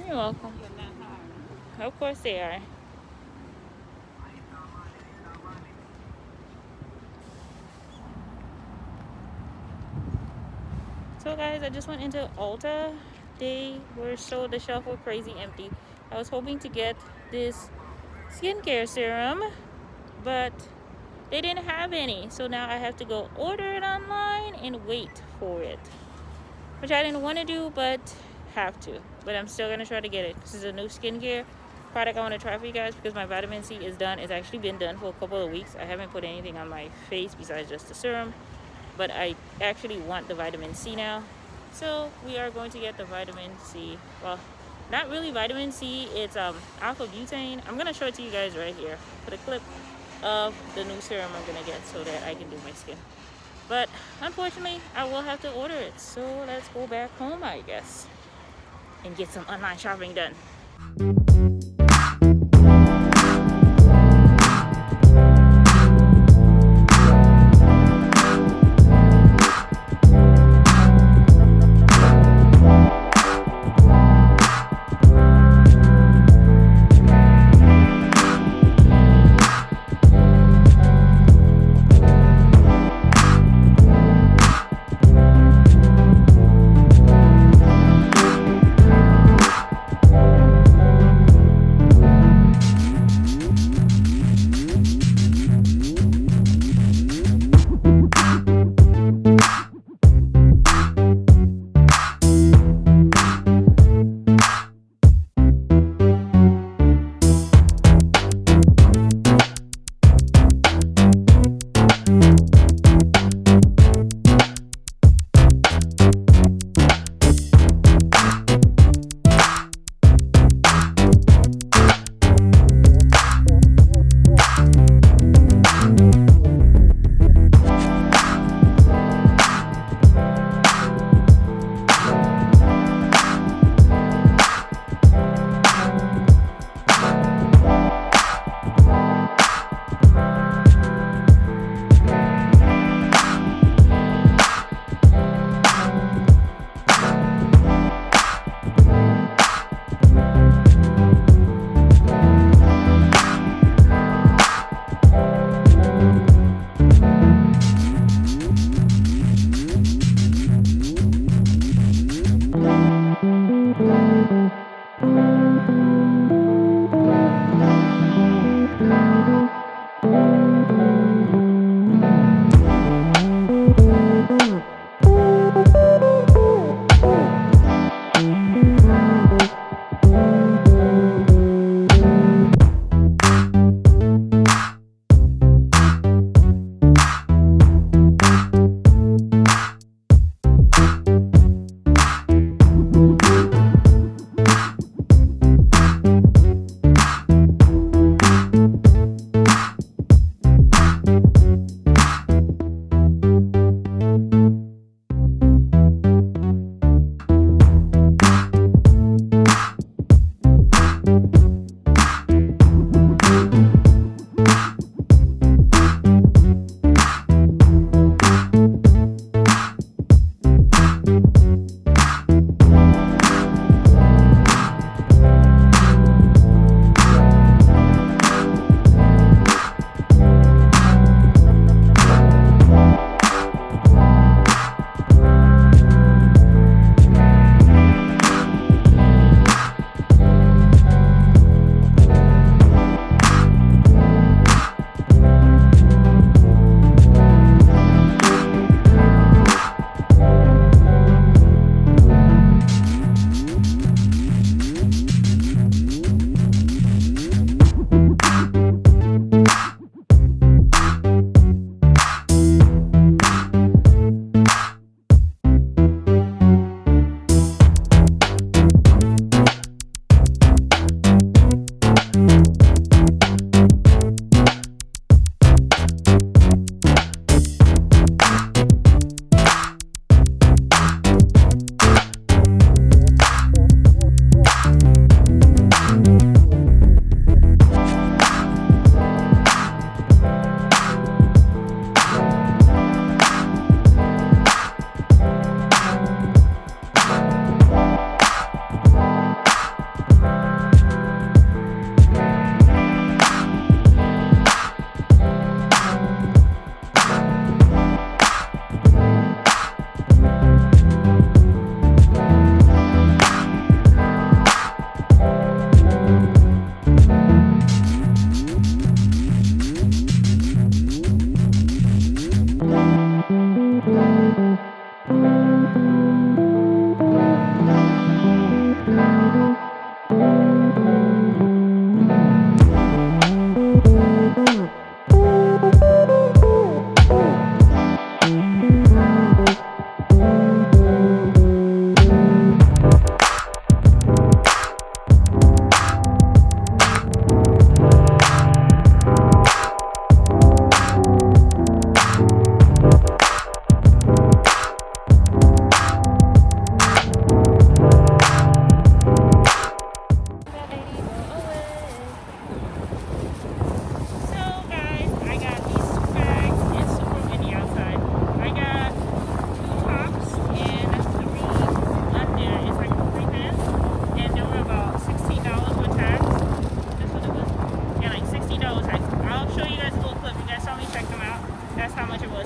You're welcome. Of course they are. So guys, I just went into Ulta. The shelf were crazy empty. I was hoping to get this skincare serum, but they didn't have any. So now I have to go order it online and wait for it. Which I didn't want to do, but have to. But I'm still going to try to get it. This is a new skincare product I want to try for you guys because my vitamin C is done. It's actually been done for a couple of weeks. I haven't put anything on my face besides just the serum. But I actually want the vitamin C now. So we are going to get the vitamin C. Well, not really vitamin C. It's alpha butane. I'm going to show it to you guys right here. Put a clip of the new serum I'm going to get so that I can do my skin. But unfortunately, I will have to order it. So let's go back home, I guess, and get some online shopping done.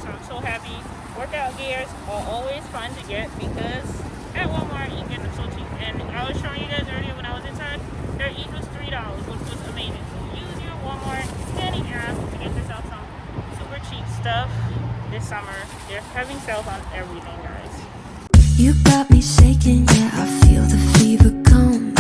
so I'm so happy. Workout gears are always fun to get because at Walmart you get them so cheap. And I was showing you guys earlier when I was inside, their each was $3, which was amazing. So use your Walmart scanning app to get yourself some super cheap stuff this summer. They're having sales on everything, guys. You got me shaking, yeah, I feel the fever come.